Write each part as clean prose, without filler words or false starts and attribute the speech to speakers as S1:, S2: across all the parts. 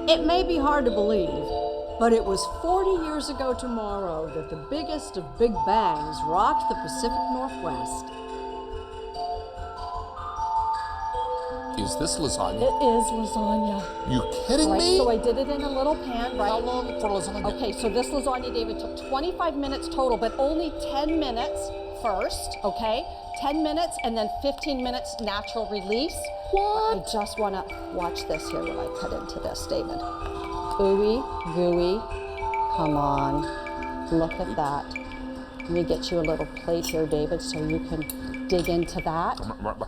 S1: It may be hard to believe, but it was 40 years ago tomorrow that the biggest of big bangs rocked the Pacific Northwest.
S2: Is this lasagna?
S1: It is lasagna.
S2: You kidding me?
S1: So I did it in a little pan, right?
S2: How long for lasagna?
S1: Okay, so this lasagna, David, took 25 minutes total, but only 10 minutes first, okay? 10 minutes and then 15 minutes natural release.
S2: What?
S1: I just wanna watch this here, what I cut into this, David. Ooey, gooey, come on, look at that. Let me get you a little plate here, David, so you can dig into that.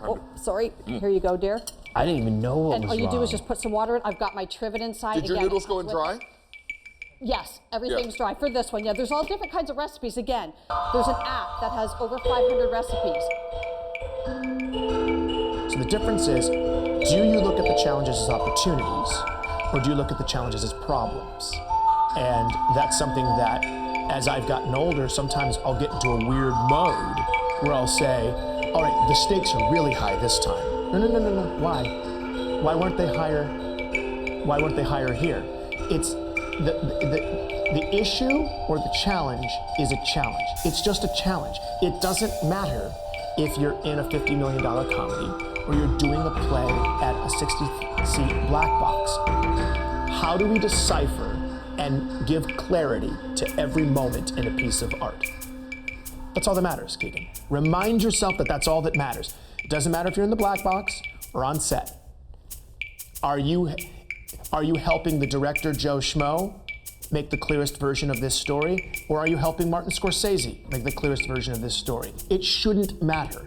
S1: Oh, sorry, here you go, dear.
S3: I didn't even know what was wrong.
S1: And all you do is just put some water in. I've got my trivet inside.
S2: Did your noodles go in dry?
S1: Yes, everything's dry for this one. Yeah, there's all different kinds of recipes. Again, there's an app that has over 500 recipes.
S3: So the difference is, do you look at the challenges as opportunities, or do you look at the challenges as problems? And that's something that, as I've gotten older, sometimes I'll get into a weird mode where I'll say, all right, the stakes are really high this time. No, why? Why weren't they higher? Why weren't they higher here? It's the issue or the challenge is a challenge. It's just a challenge. It doesn't matter if you're in a $50 million comedy or you're doing a play at a 60-seat black box. How do we decipher and give clarity to every moment in a piece of art? That's all that matters, Keegan. Remind yourself that that's all that matters. It doesn't matter if you're in the black box or on set. Are you helping the director, Joe Schmo, make the clearest version of this story? Or are you helping Martin Scorsese make the clearest version of this story? It shouldn't matter.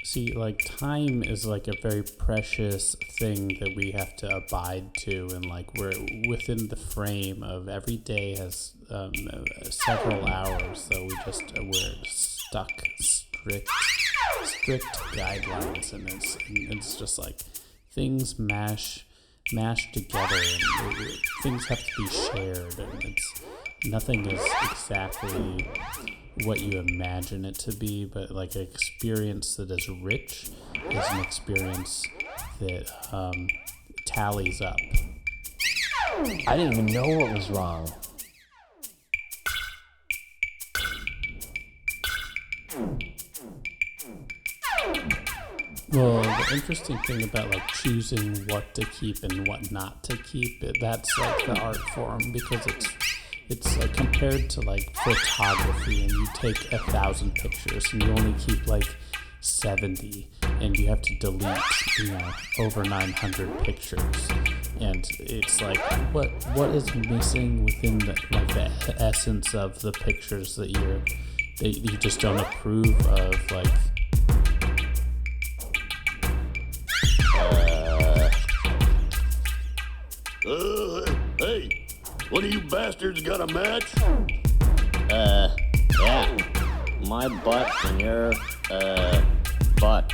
S4: See, like, time is like a very precious thing that we have to abide to, and like we're within the frame of every day has several hours, so we're stuck strict guidelines, and it's just like things mash together, and things have to be shared, and nothing is exactly what you imagine it to be, but like an experience that is rich is an experience that tallies up.
S3: I didn't even know what was wrong.
S4: Well, the interesting thing about like choosing what to keep and what not to keep, that's like the art form, because it's like compared to like photography, and you take 1,000 pictures and you only keep like 70, and you have to delete, over 900 pictures, and it's like what is missing within the essence of the pictures that you just don't approve of, like.
S5: Hey, what of you bastards got a match?
S6: Yeah. My butt and your, butt.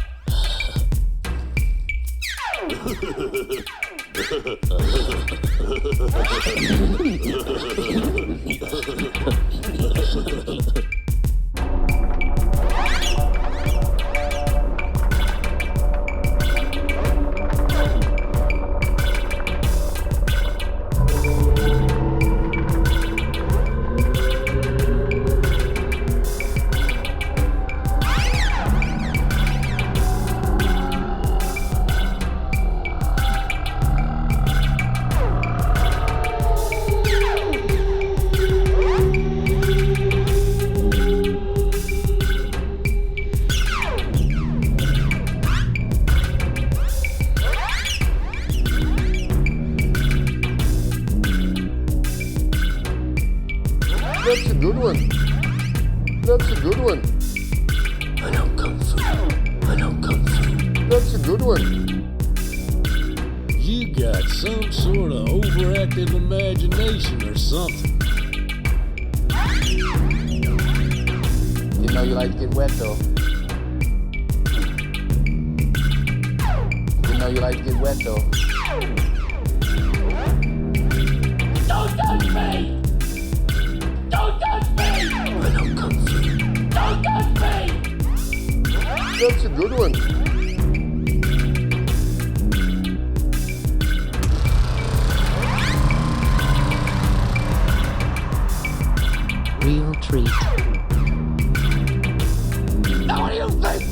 S2: That's a good one.
S5: I know Kung Fu.
S2: That's a good one.
S5: You got some sort of overactive imagination or something.
S3: You know you like to get wet, though.
S5: Don't touch me! Don't touch me! I know Kung Fu. Don't touch me!
S2: That's a good one.
S7: Real treat.
S2: Now what do you think?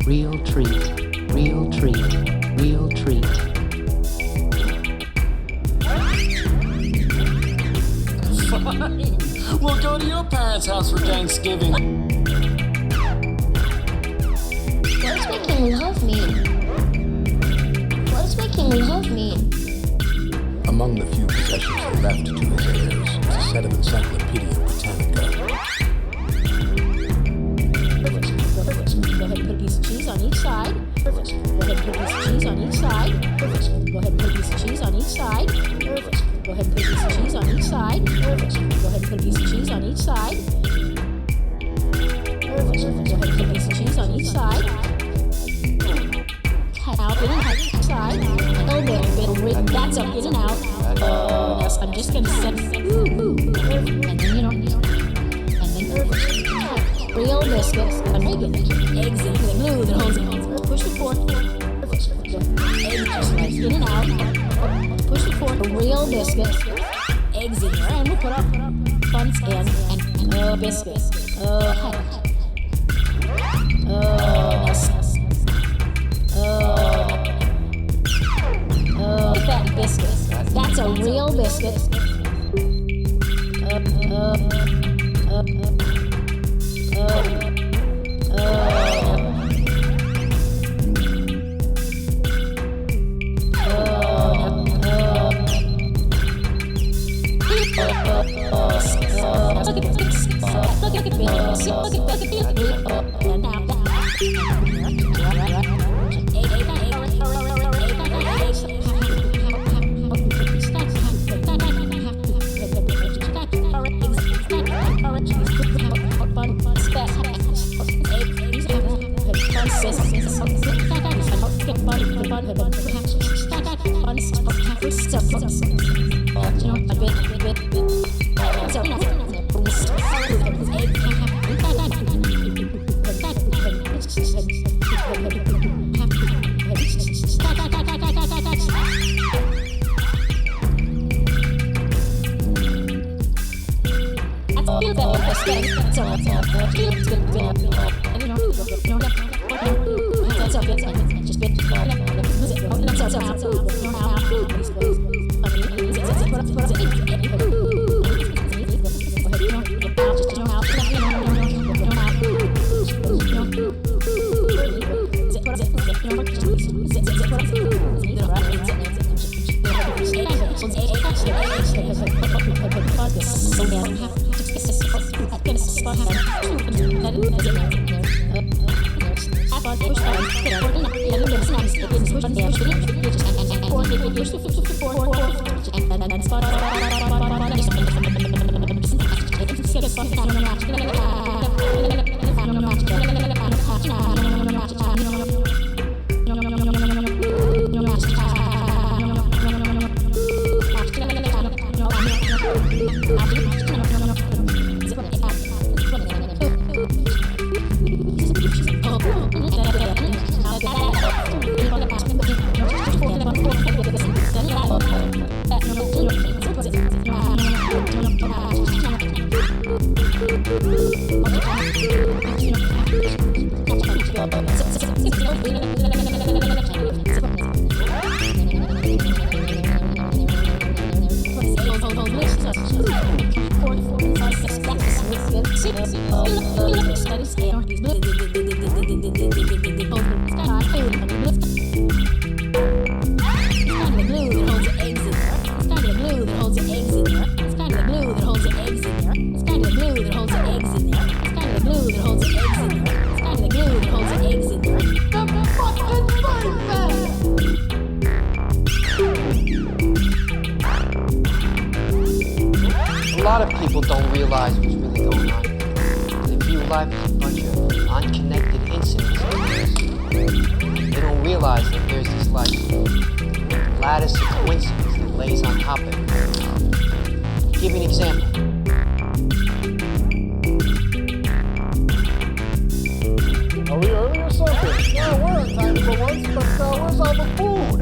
S7: Real treat. Real treat. Real treat.
S4: Fine. We'll go to your parents' house for Thanksgiving.
S8: What does making love mean? What does making love mean?
S9: Among the few possessions left to his heirs is a set of Encyclopedia Britannica.
S10: Perfect. Go ahead and put a piece of cheese on each side. Perfect. Go ahead and put a piece of cheese on each side. Perfect. Go ahead and put a piece of cheese on each side. Perfect. Go ahead and put a piece of cheese on each side. Perfect. Go ahead and put a piece of cheese on each side. Perfect. Go ahead and put a piece of cheese on each side. Cut out in and out side. Elbow, that's up in and out. Yes, I'm just gonna set. And then and then real biscuits. I'm making eggs in the glue that holds it. Push the fork. Eggs just like in and out. Push the fork. Real biscuits. Eggs in there, and we'll put up buns and biscuits. Fat biscuits. That's a real biscuit.
S11: A lot of people don't realize what's really going on. They view life as a bunch of unconnected incidents. They don't realize that there's this like lattice of coincidence that lays on top of it. Give you an example.
S2: Are we early or something? Yeah, we're on time for once, but where's all the food?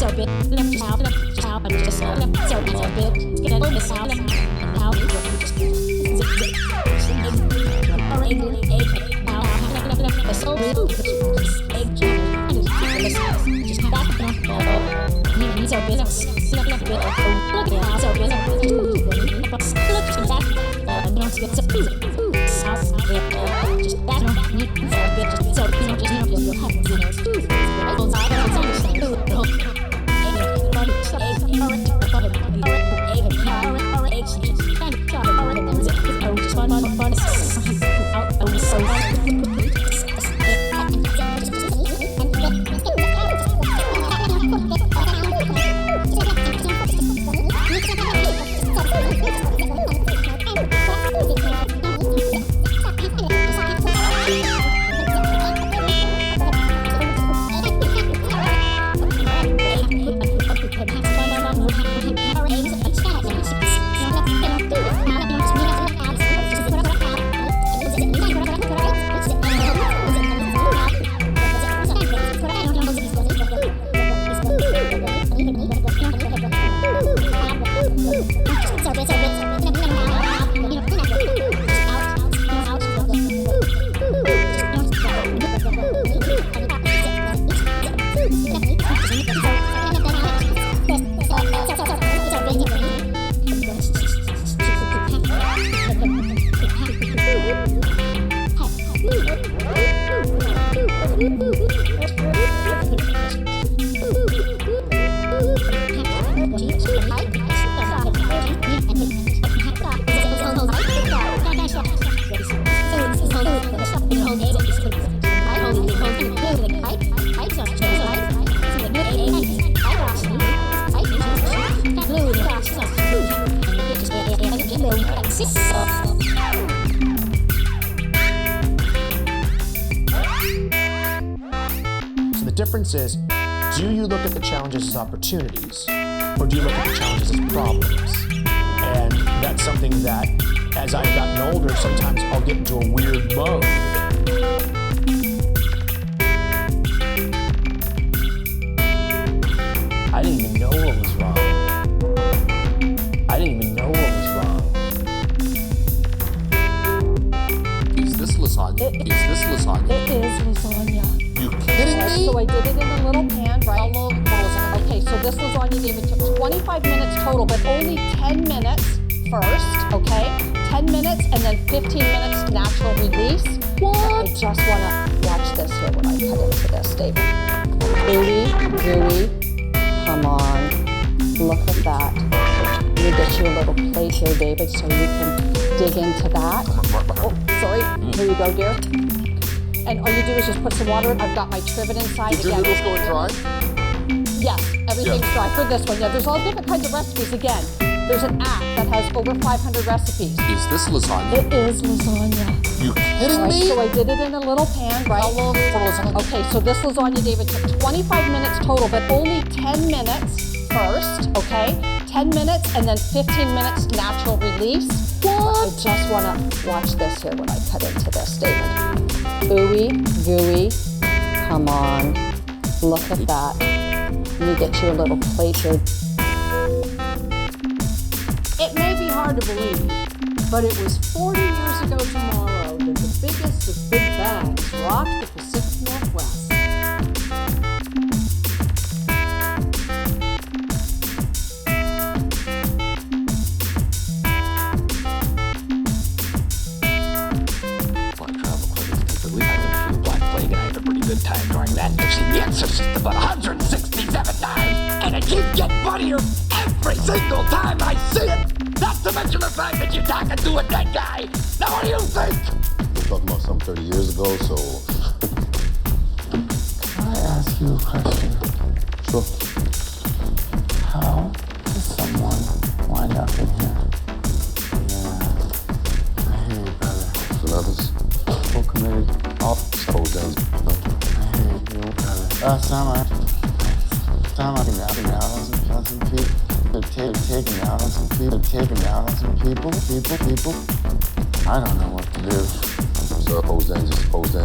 S10: so big. Just out, and just so big. Get a little out, and now you just so big. Just back up. Needs our business. Look at our so business. Look at that. Don't get so just back up. Needs our business. So just you'll have
S3: The difference is, do you look at the challenges as opportunities, or do you look at the challenges as problems? And that's something that, as I've gotten older, sometimes I'll get into a weird mode. I didn't even know what was wrong. I didn't even know what was wrong.
S9: Is this lasagna? Is this lasagna?
S1: It is lasagna.
S9: You kidding me?
S1: So I did it in a little pan, right?
S9: How long was it?
S1: Okay, so this lasagna, David, took 25 minutes total, but only 10 minutes first, okay? 10 minutes and then 15 minutes natural release. What? I just want to watch this here when I cut into this, David. Gooey, gooey. Come on. Look at that. Let me get you a little plate here, David, so you can dig into that. Oh, sorry. Here you go, dear. And all you do is just put some water in. I've got my trivet inside.
S9: Did your noodles go dry?
S1: Yes, everything's dry for this one. Yeah, there's all different kinds of recipes. Again, there's an app that has over 500 recipes.
S9: Is this lasagna?
S1: It is lasagna.
S9: You kidding
S1: Right,
S9: me?
S1: so I did it in a little pan, right?
S9: How long for lasagna?
S1: Okay, so this lasagna, David, took 25 minutes total, but only 10 minutes first, okay? 10 minutes and then 15 minutes natural release. What? I just want to watch this here when I cut into this, David. Ooey, gooey. Come on. Look at that. Let me get you a little plate here.
S12: It may be hard to believe, but it was 40 years ago tomorrow that the biggest of big bangs rocked the Pacific Northwest.
S5: Good time during that. You've seen The Exorcist about 167 times, and it keeps getting funnier every single time I see it. Not to mention the fact that you're talking to a dead guy. Now what do you think?
S9: We're talking about some 30 years ago, so...
S13: Can I ask you a question?
S9: Sure.
S13: How does someone wind up in here? Yeah. I hear you, brother.
S9: And others?
S13: Who committed all
S9: Suppose then, no?
S13: Last time I taking out on some people. Taking out on some people. I don't know what to do.
S9: So suppose then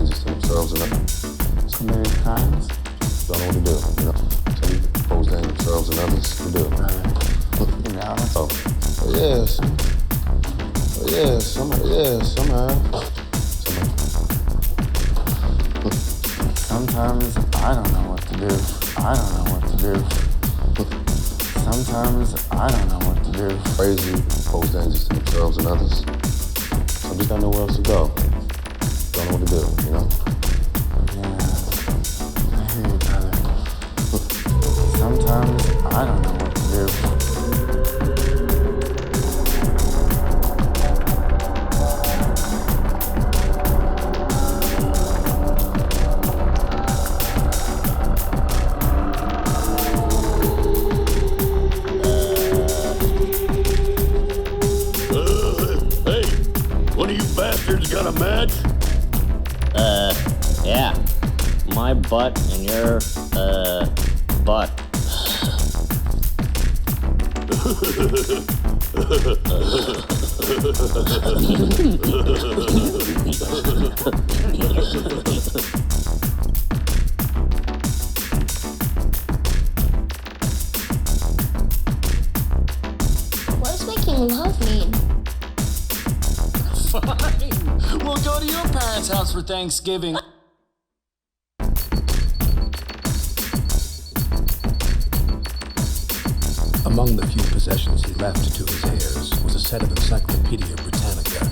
S9: just themselves and
S13: committed crimes.
S9: don't know what to do, you know? So suppose entertain themselves and others. We do.
S13: You know,
S9: Oh, yes. Somehow.
S13: sometimes I don't know what to do. Sometimes I don't know what to do.
S9: Crazy, pose dangers to themselves and others. Some just don't know where else to go. Don't know what to do, you know?
S13: Yeah, I hear you, brother. Sometimes I don't know what to do.
S5: Got a match?
S6: Yeah. My butt and your, butt.
S8: What does making love mean?
S14: Fine. We'll go to your parents' house for Thanksgiving.
S9: Among the few possessions he left to his heirs was a set of Encyclopedia Britannica.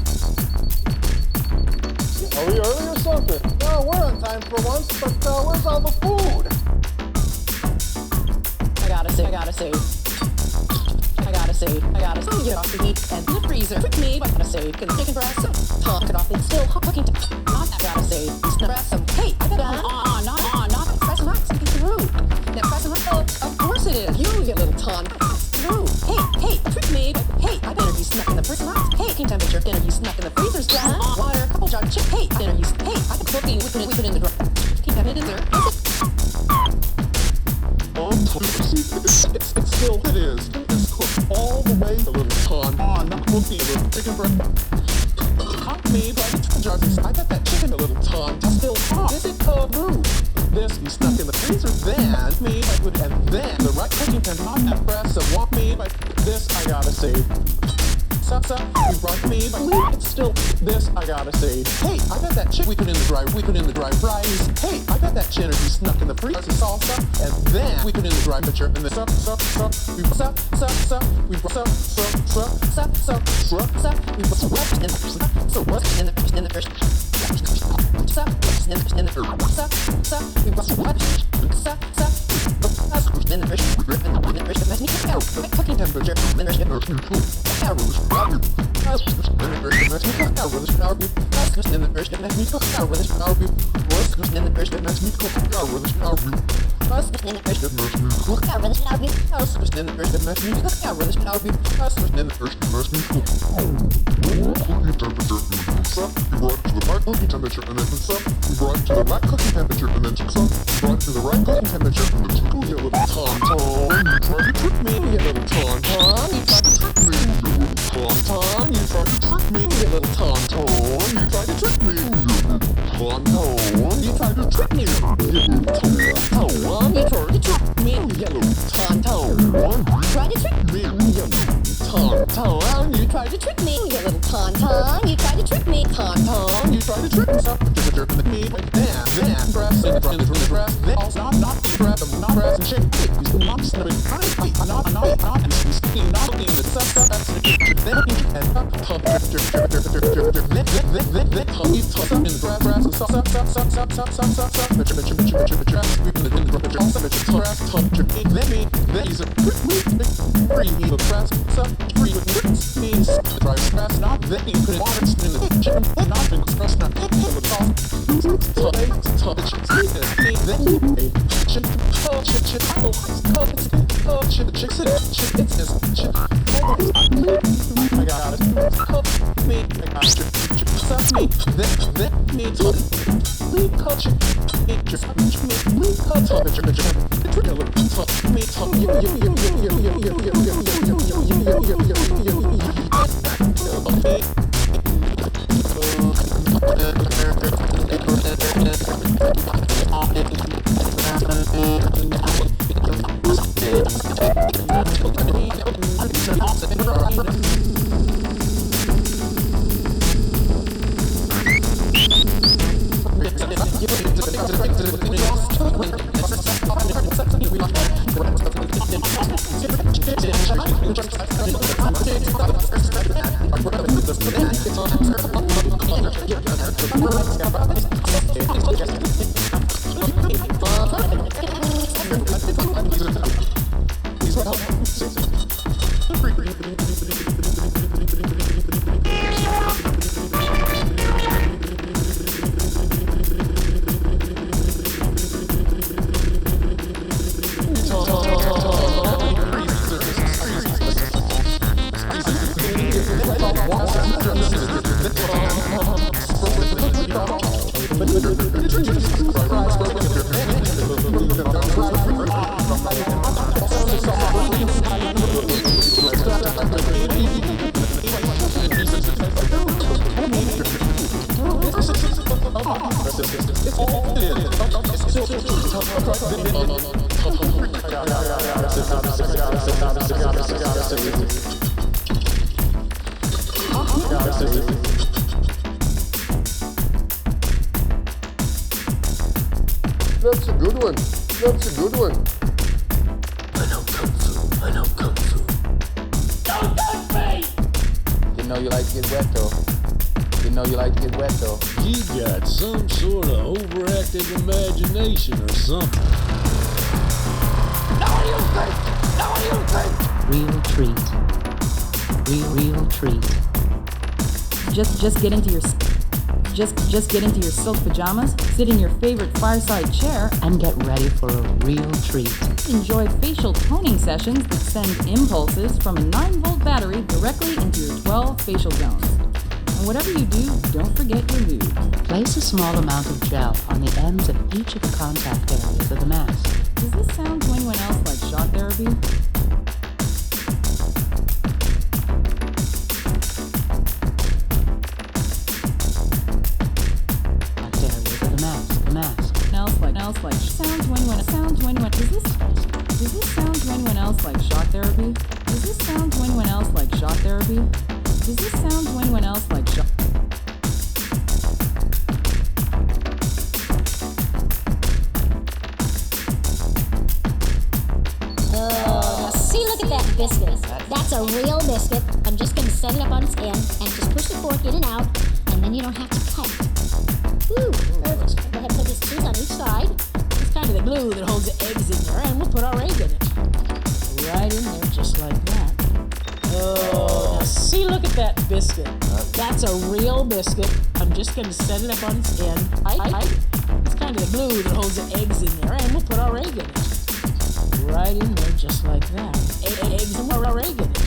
S2: Are we early or something? No, we're on time for once, but where's all the food?
S15: I gotta say, get off the heat and in the freezer. Quick me, I gotta say, can chicken breast, talk it off, it's still hot cooking time. Not, I gotta say, it's the breast of, hey, I gotta, not press right, something through. Now press right, of course it is. You get little ton, through. Hey, trick me, hey, I better be snuck in the first night. Hey, cooking temperature, dinner you snuck in the freezer's dry. Water, couple jar chip, hey, dinner you, hey, I can cooking, we put it in the drawer. Keep having it in there.
S2: It still is. It's cooked all the way a little ton. Not cooking a little chicken breast. Hot me, but I got that chicken a little ton. Still hot. Is it through? This you stuck in the freezer, then me, and then the right cooking pan, not that breast of walk me, but this I gotta save. You brought me, but it's still this I gotta say. Hey, I got that chick we put in the dry fries. Hey, I got that cheddar you snuck in the freezer salsa, and then we put in the dry pitcher and the we cooking temperature
S9: That's a good one. That's a good one.
S5: I know Kung Fu. I know Kung Fu. Don't touch me!
S14: Didn't know you like to get wet though. Didn't know you like to get wet though.
S16: You got some sort of overactive imagination or something.
S5: Now you think! Now you think!
S7: Real treat. Real treat.
S17: Just get into your silk pajamas, sit in your favorite fireside chair,
S7: And get ready for a real treat.
S17: enjoy facial toning sessions that send impulses from a 9-volt battery directly into your 12 facial zones. And whatever you do, don't forget your lube.
S7: Place a small amount of gel on the ends of each of the contact areas of the mask.
S17: Does this sound to anyone else like shock therapy? Does this sound to anyone else like shock therapy? Does this sound to anyone else like shock therapy? Does this sound to anyone else like shock?
S10: Now see, look at that biscuit. That's a real biscuit. I'm just gonna set it up on its end and just push the fork in and out, and then you don't have to cut it. Woo! Perfect. Go ahead and put this cheese on each side. It's kind of the glue that holds the eggs in there, and we'll put our egg in it. Right in there, just like that. Oh, now see, look at that biscuit. That's a real biscuit. I'm just gonna set it up on its end. It's kind of the glue that holds the eggs in there, and we'll put our egg in it. Right in there, just like that. Eggs and our egg in it.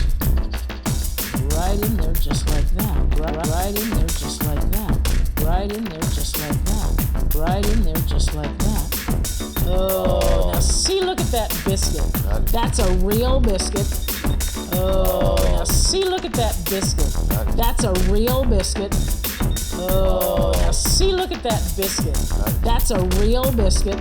S10: Right in there, just like that. Right in there, just like that. Right in there, just like that. Right in there, just like that. Oh, now see, look at that biscuit. That's a real biscuit. Oh, now see, look at that biscuit. That's a real biscuit. Oh, now see, look at that biscuit. That's a real biscuit.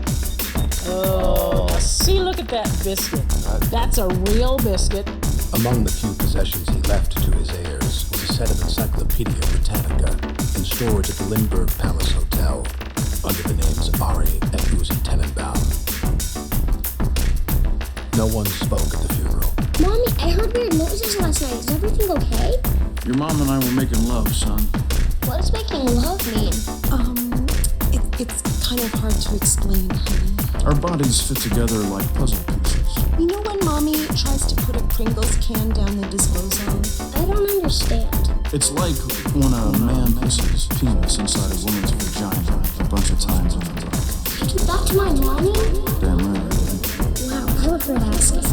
S10: Oh, now see, look at that biscuit. That's a real biscuit.
S18: Among the few possessions he left to his heirs was a set of Encyclopedia Britannica in storage at the Lindbergh Palace Hotel under the names Ari and Uzi Tenenbaum. No one spoke at the funeral.
S8: Mommy, I heard weird noises last night. Is everything okay?
S14: Your mom and I were making love, son.
S8: What does making love mean?
S15: It's kind of hard to explain, honey.
S14: Our bodies fit together like puzzle pieces.
S15: You know when Mommy tries to put a Pringles can down the disposal?
S8: I don't understand.
S14: It's like when a man puts his penis inside a woman's vagina a bunch of times.
S8: You did that to my mommy?
S14: Damn right I did.
S8: Wow, I regret asking.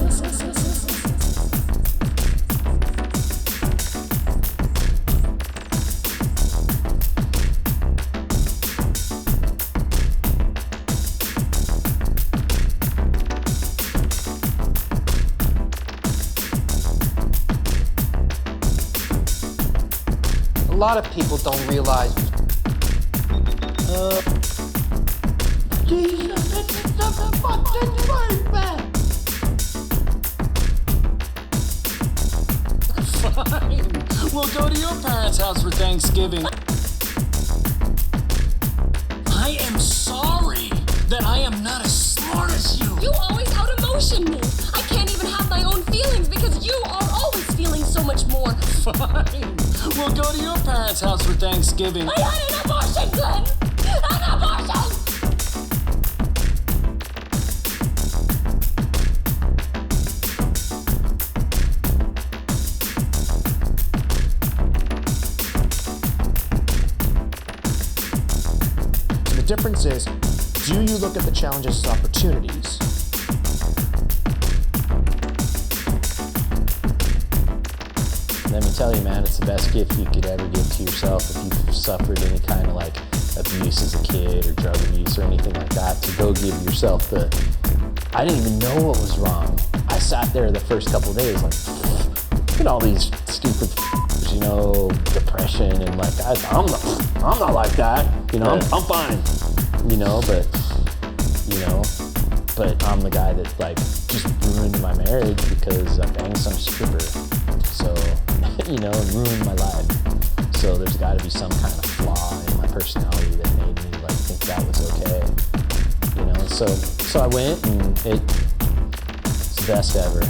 S11: A lot of people don't realize.
S5: Jesus, it's the fucking bird.
S14: Fine. We'll go to your parents' house for Thanksgiving. I am sorry that I am not as smart as you.
S19: You always out-emotion me. I can't even have my own feelings because you are always feeling so much more.
S14: Fine. We'll go to your parents' house for Thanksgiving.
S19: I had an abortion, Glenn! An abortion!
S3: The difference is, do you look at the challenges as opportunities?
S6: Let me
S20: me tell you, man, it's the best gift you could ever give to yourself if you've suffered any kind of like abuse as a kid or drug abuse or anything like that, to go give yourself the... I didn't even know what was wrong. I sat there the first couple of days like, look at all these stupid you know, depression and like, I'm not like that, you know, I'm fine, you know, but I'm the guy that like just ruined my marriage because I banged some stripper, so, you know, and ruined my life. So there's got to be some kind of flaw in my personality that made me like think that was okay, you know. So I went, and it's the best ever.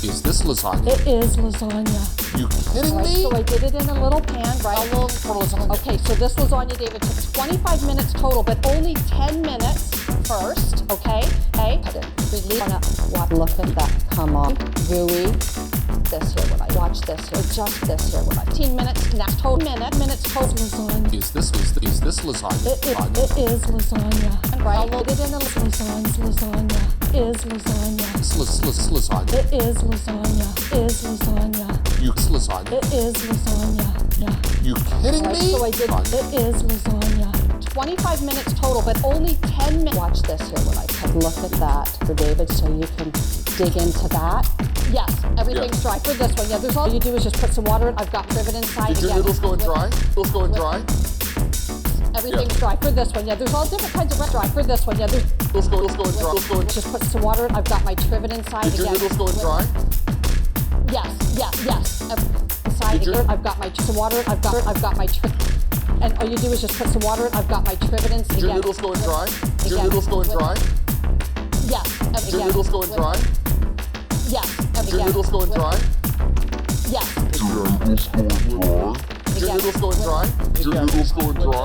S2: Is this lasagna?
S12: It is lasagna.
S2: You kidding me?
S12: So I did it in a little pan, right?
S2: How long for lasagna?
S12: Okay, so this lasagna, David, took 25 minutes total, but only 10 minutes first, okay? Okay?
S1: Look at that. Come on. Gooey. This here, what I watch this here. Just this here, what I 15 minutes, next total minutes total lasagna.
S2: Is this lasagna?
S12: It is lasagna. Right? I did it in a lasagna. Is lasagna.
S2: Lasagna.
S12: It is lasagna. Is lasagna.
S2: Lasagna.
S12: It is lasagna. Yeah.
S2: You kidding me?
S12: So I did. It is lasagna. 25 minutes total, but only 10 minutes.
S1: Watch this here, what I cut. Look at that for David, so you can dig into that.
S12: Yes, everything's dry for this one. Yeah, there's all you do is just put some water in. I've got trivet inside.
S2: Did your noodles going dry? Noodles going dry?
S12: Everything's dry for this one. Yeah, there's all different kinds of dry for this one. Yeah, there's
S2: noodles going dry.
S12: Just put some water in. I've got my trivet inside.
S2: Did your noodles going dry?
S12: Yes. Inside again. I've got my some water. I've got my trivet. And all you do is just put some water in. I've got my trivet inside.
S2: Did your noodles going dry? Did your noodles going dry?
S12: Yes.
S2: Did your noodles going dry?
S12: Yes.
S2: Did your noodles going dry?
S12: Yes.
S2: Did your noodles going dry? Did your noodles going dry? Did your noodles going dry?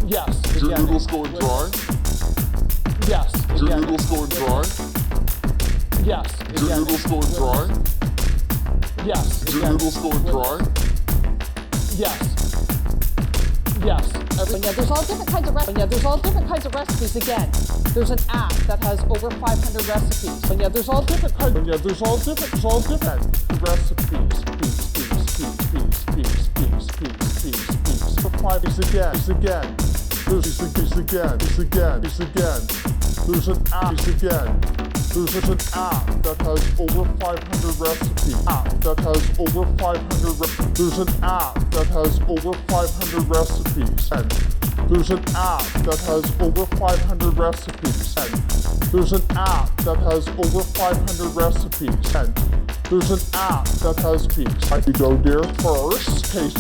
S12: Yes.
S2: Did your noodles going dry?
S12: Yes.
S2: Did your noodles going dry?
S12: Yes.
S2: Did your noodles going dry?
S12: Yes.
S2: Did your noodles going dry?
S12: Yes. There's all different kinds of recipes. Yeah, there's all different kinds of recipes. Again, there's an app that has over 500 recipes. And yeah, there's all different kinds. Yeah, there's all different recipes. For 5 is again. There's an app. There's an app that has over 500 recipes. There's an app that has over 500 recipes. And there's an app that has over 500 recipes. And there's an app that has over 500 recipes. And there's an app that has recipes. I could go there first. So this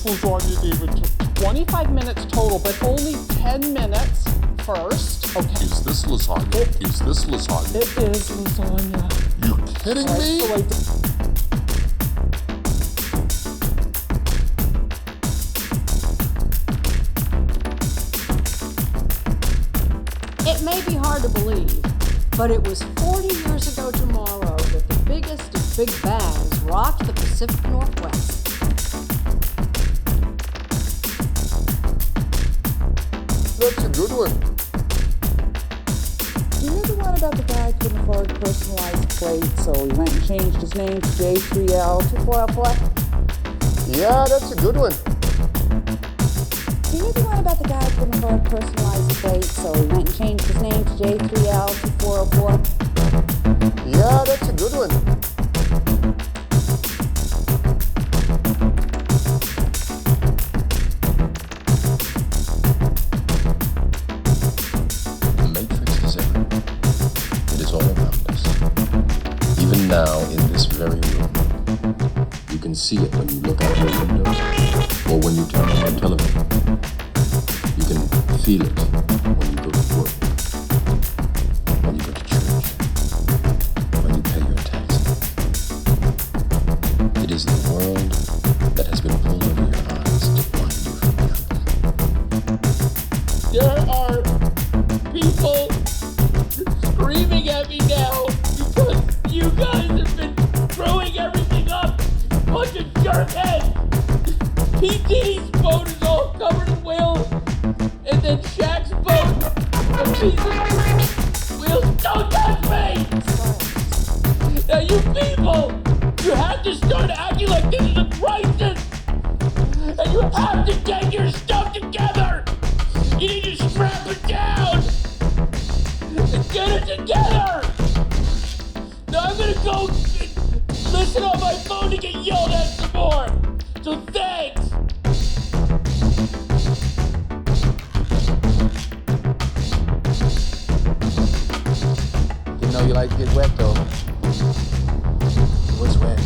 S12: lasagna, David, took 25 minutes total, but only 10 minutes first. Okay.
S2: Is this lasagna? Is this lasagna?
S12: It is lasagna.
S2: You kidding me?
S12: It may be hard to believe, but it was 40 years ago tomorrow that the biggest of big bangs rocked the Pacific Northwest.
S2: That's a good one.
S21: You hear the one about the guy couldn't afford personalized plates, so he went and changed his name to J3L2404?
S2: Yeah, that's a good one.
S21: Do you hear the one about the guy couldn't afford personalized plates, so he went and changed his name to J3L2404?
S2: Yeah, that's a good one.
S9: Now, in this very room, you can see it when you look out your window or when you turn on your television. You can feel it when you go to work, when you go to church, when you pay your taxes. It is the world that has been pulled over your eyes to blind you from the truth.
S5: There are people screaming at me now because you guys have been throwing everything up. Bunch of jerkheads.
S16: PT's boat is all covered in whales, and then Shaq's boat, the pieces, whales, don't touch me! Now you people, you have to start acting like this is a crisis! And you have to get your stuff together! You need to strap it down! And get it together! Now I'm gonna go listen on my phone to get yelled at some more! So thanks!
S18: You know you like to get wet though. What's wet?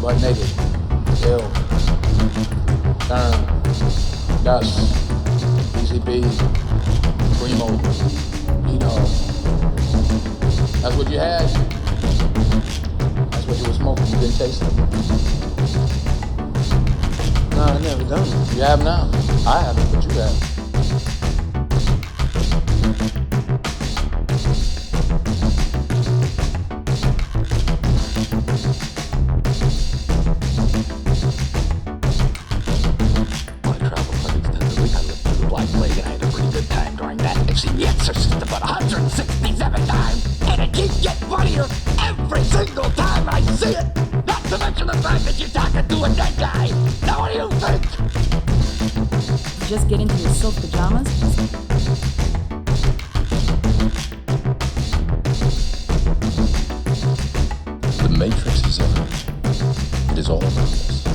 S18: Butt naked. Ill. Turn. Dust. PCP. Primo. Eno. That's what you had? That's what you were smoking. You didn't taste it? No, I never done it. You have now? I haven't, but you have.
S5: The Exorcist about 167 times, and it keeps getting funnier every single time I see it. Not to mention the fact that you're talking to a dead guy. Now what do you think?
S17: Just get into your silk pajamas?
S9: The Matrix is everywhere. It is all around us.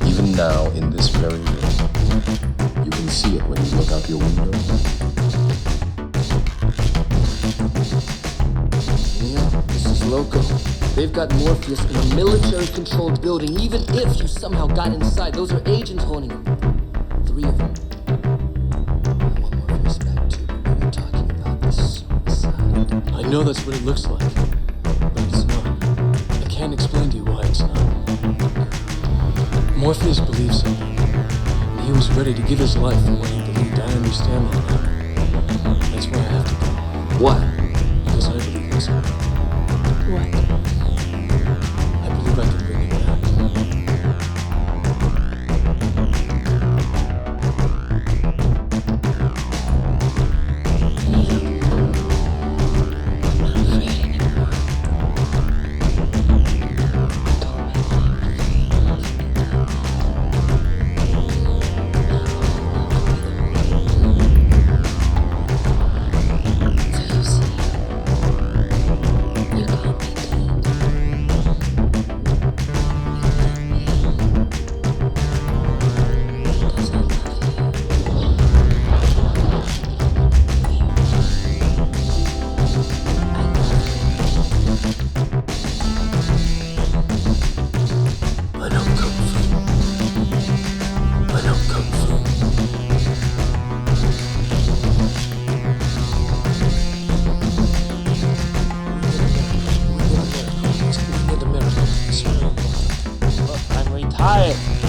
S9: Even now, in this very room, you can see it when you look out your window.
S4: This is loco. They've got Morpheus in a military-controlled building, even if you somehow got inside. Those are agents holding him. 3 of them. I want Morpheus back too, but we were talking about this suicide.
S16: I know that's what it looks like, but it's not. I can't explain to you why it's not. Morpheus believes him, and he was ready to give his life for what he believed. I understand that now. That's why I have to go.
S4: What?
S16: Because I believe this.
S4: What?
S16: I believe I can bring him back.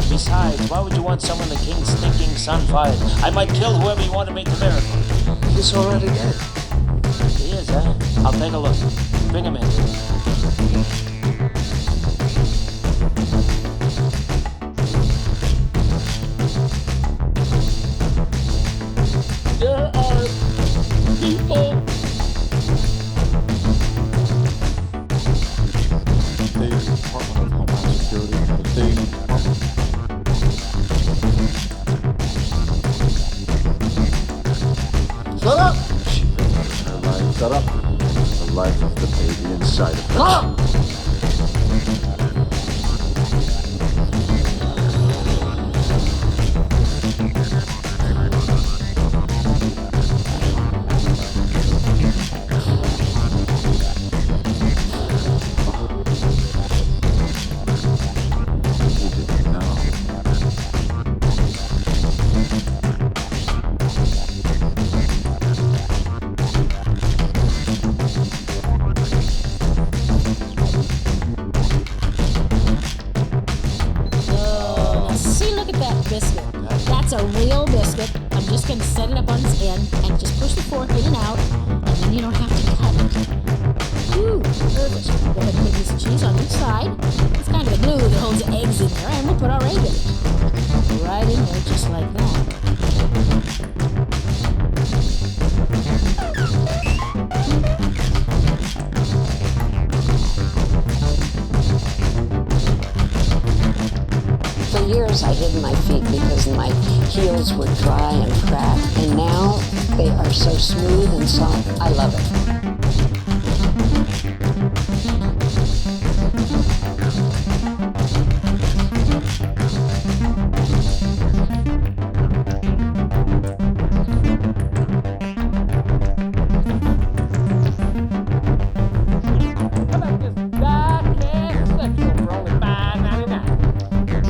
S22: Besides, why would you want someone the king's stinking son fired? I might kill whoever you want to make the miracle.
S4: He's already dead.
S22: He is, huh? I'll take a look. Bring him in.
S16: There are people.
S12: The Department of Homeland Security had a big
S18: Shut up!
S9: She lived her life.
S18: Shut up!
S9: The life of the baby inside of her.
S18: Shut up!
S10: That's a real biscuit. I'm just going to set it up on its end and just push the fork in and out, and then you don't have to cut it. Ooh, perfect. Go ahead and put a piece of cheese on each side. It's kind of the glue that holds the eggs in there, and we'll put our egg in it. Right in there, just like that.
S7: For years I hid my feet because my heels were dry and cracked, and now they are so smooth and soft. I love it.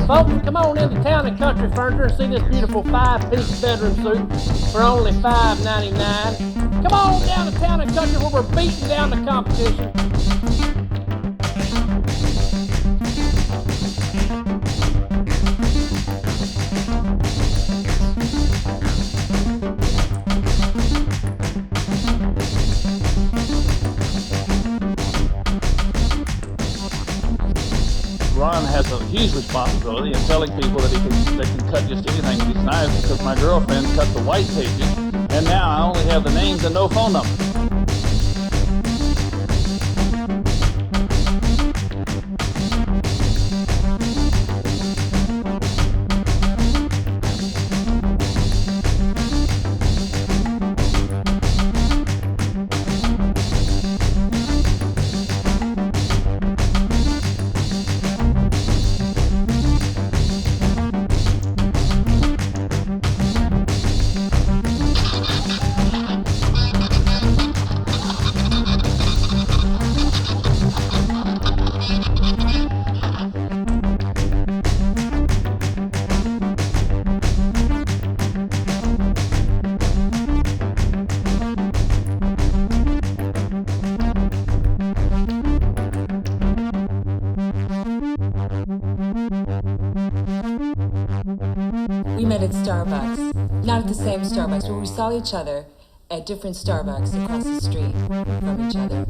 S16: Folks, come on into Town and Country Furniture and see this beautiful 5-piece bedroom suite for only $5.99. Come on down to Town and Country where we're beating down the competition.
S13: Ron has a huge responsibility in telling people that they can cut just anything with these knives, because my girlfriend cut the white pages, and now I only have the names and no phone number.
S23: We met at Starbucks. Not at the same Starbucks, but we saw each other at different Starbucks across the street from each other.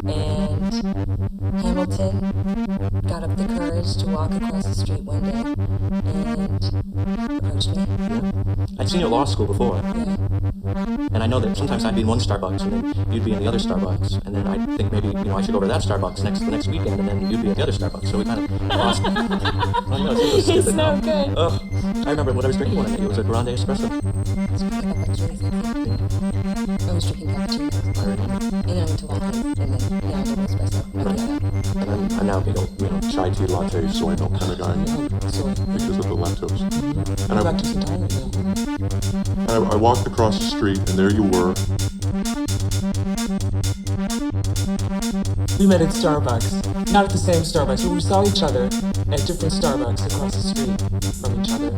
S23: And Hamilton got up the courage to walk across the street one day and approached me.
S24: Yeah. I'd seen you at law school before.
S23: Yeah.
S24: And I know that sometimes I'd be in one Starbucks and then you'd be in the other Starbucks. And then I'd think maybe, I should go over to that Starbucks the next weekend, and then you'd be at the other Starbucks. So we kind of lost. I know, it's
S23: not good.
S24: Oh, I remember what I was drinking when I met you. It was a grande espresso.
S23: I was drinking cappuccino.
S24: I remember.
S23: And then I went to latte, and then now I go to espresso.
S24: Right. And I'm now a big old, chai tea latte, soy milk kind of guy.
S12: Because of the lactose. And
S23: Lactose intolerant,
S12: I walked across the street, and there you were.
S23: We met at Starbucks. Not at the same Starbucks, but we saw each other at different Starbucks across the street from each other.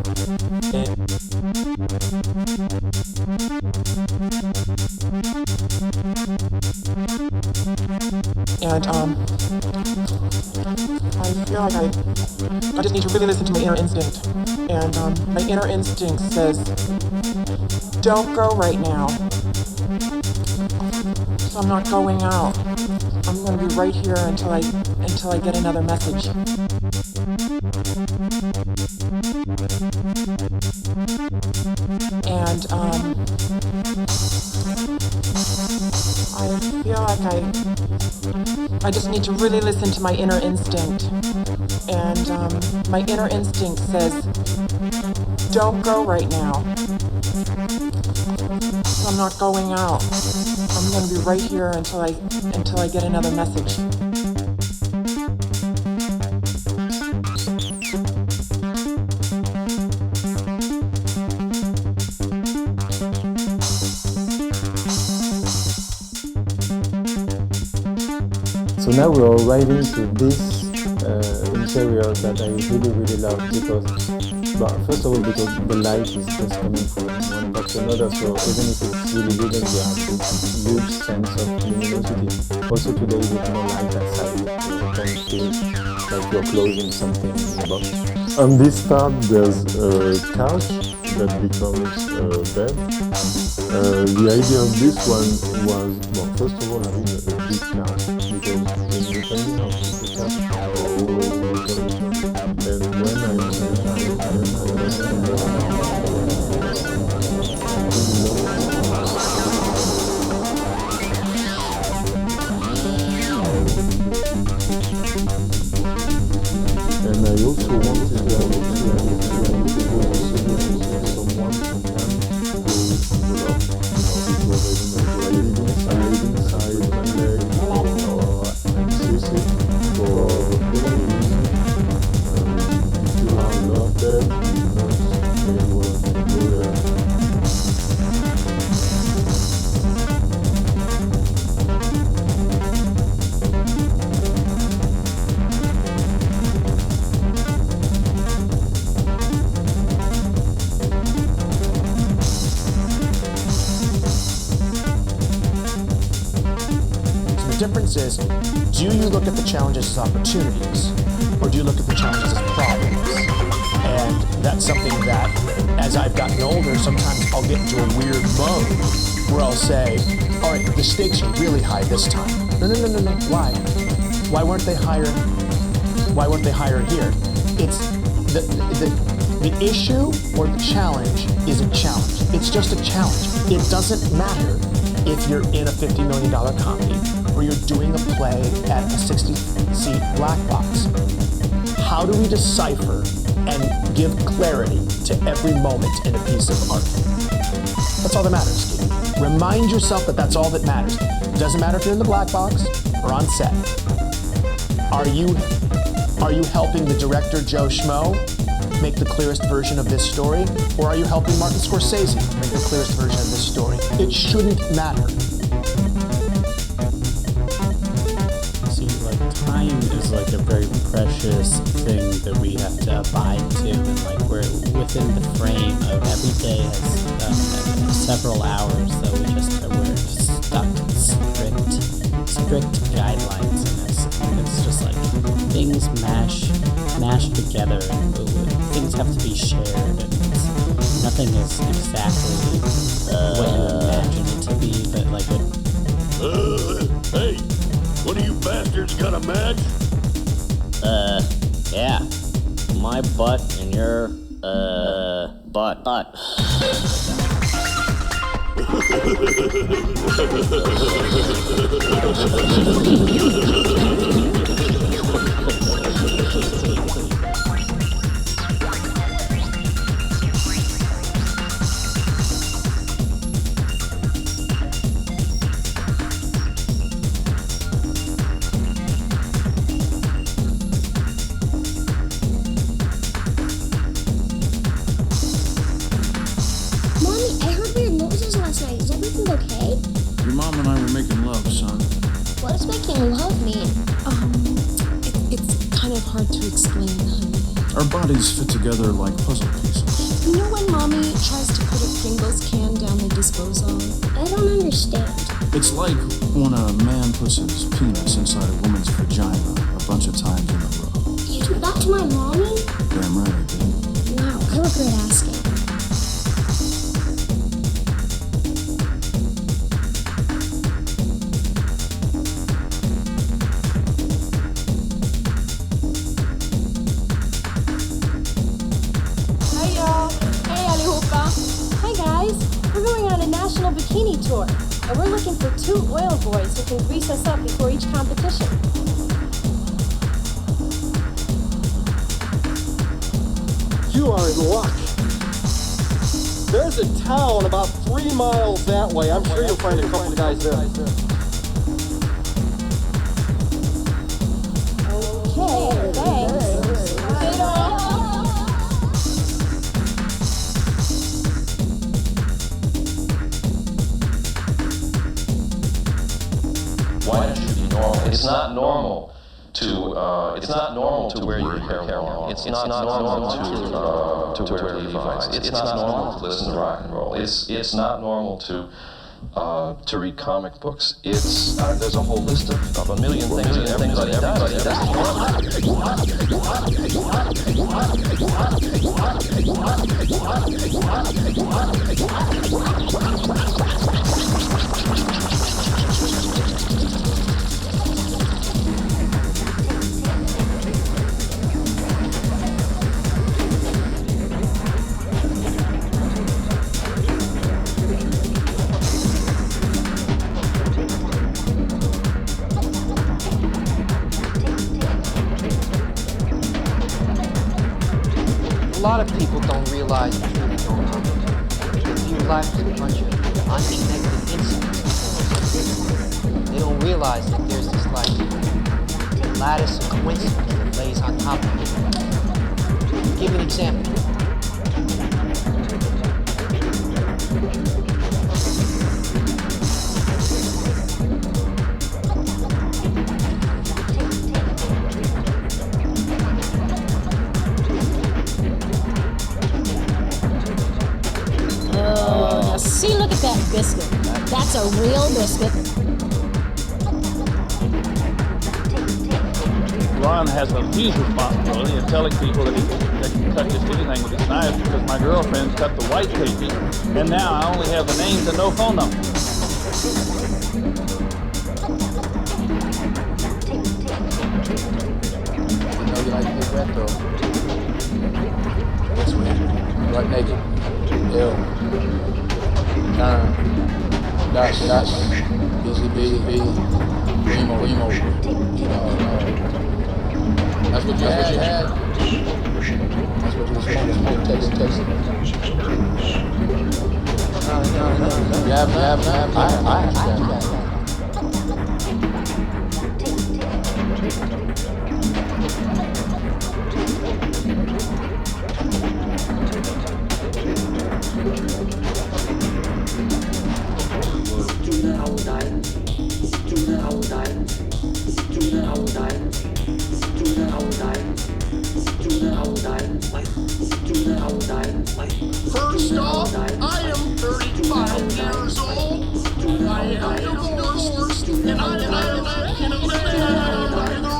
S23: And I feel like I just need to really listen to my inner instinct. And my inner instinct says, don't go right now. So I'm not going out. I'm going to be right here until I get another message. And I feel like I just need to really listen to my inner instinct. And my inner instinct says, don't go right now. So I'm not going out. I'm going to be right here until I get another message.
S25: So now we're arriving to this interior that I really love, because, first of all, because the light is just coming from one part to another, so even if it's really hidden, you have this huge sense of luminosity. Also today with more light outside, you don't feel like you're closing something in a box. On this part there's a couch that becomes bad. The idea of this one was, well, first of all, having a big cast, because when you're tiny house, the cast are always recording. And when I and I also wanted to have someone sometimes to develop, I laid inside my leg, or I'm sick for you are not dead, they will go there.
S3: The difference is, do you look at the challenges as opportunities, or do you look at the challenges as problems? And that's something that, as I've gotten older, sometimes I'll get into a weird mode where I'll say, all right, the stakes are really high this time. No. Why? Why weren't they higher? Why weren't they higher here? It's the issue or the challenge is a challenge. It's just a challenge. It doesn't matter if you're in a $50 million comedy or you're doing a play at a 60-seat black box. How do we decipher and give clarity to every moment in a piece of art? That's all that matters, Steve. Remind yourself that that's all that matters. It doesn't matter if you're in the black box or on set. Are you helping the director, Joe Schmo, make the clearest version of this story? Or are you helping Martin Scorsese make the clearest version of this story? It shouldn't matter.
S8: See, like, time is like a very precious thing that we have to abide to, and like we're within the frame of every day has several hours, so we're stuck in strict guidelines, and it's just like things mash together, and things have to be shared, and nothing is exactly what you imagine it to be, but like
S5: hey, one of you bastards got a match?
S6: Yeah. My butt and your, butt.
S11: Your mom and I were making love, son.
S14: What does making love mean?
S15: It's kind of hard to explain, honey.
S11: Our bodies fit together like puzzle pieces.
S15: You know when Mommy tries to put a Pringles can down the disposal?
S14: I don't understand.
S11: It's like when a man puts his penis inside a woman's vagina a bunch of times in a row.
S14: You do that to my mommy?
S11: Damn right I did.
S14: Wow, I regret asking.
S19: Bikini tour, and we're looking for 2 oil boys who can grease us up before each competition.
S26: You are in luck. There's a town about 3 miles that way. I'm sure you'll find a couple guys there.
S19: Okay, thanks.
S9: Why should it be normal? It's not normal to wear your hair long. It's not normal to wear Levi's. It's not normal to listen to rock and roll. It's not normal to to read comic books. It's there's a whole list of a million things that everybody does.
S1: A lot of people don't realize what's really going on. They view life as a bunch of unconnected incidents. They don't realize that there's this like lattice of coincidence that lays on top of it. Give an example.
S10: See, look at that biscuit. That's a real biscuit.
S13: Ron has a huge responsibility in telling people that he can cut just anything with his knife because my girlfriend cut the white pages, and now I only have the names and no phone number.
S9: You know you like to get wet though. What's wet? Right naked. Ew. Turn. Dust. Busy. Remo. No. That's what you had. That's what you was smoking. Taste. Yeah. I understand that.
S5: First off, I am 35 years old. I am divorced, and I live in a van by the river.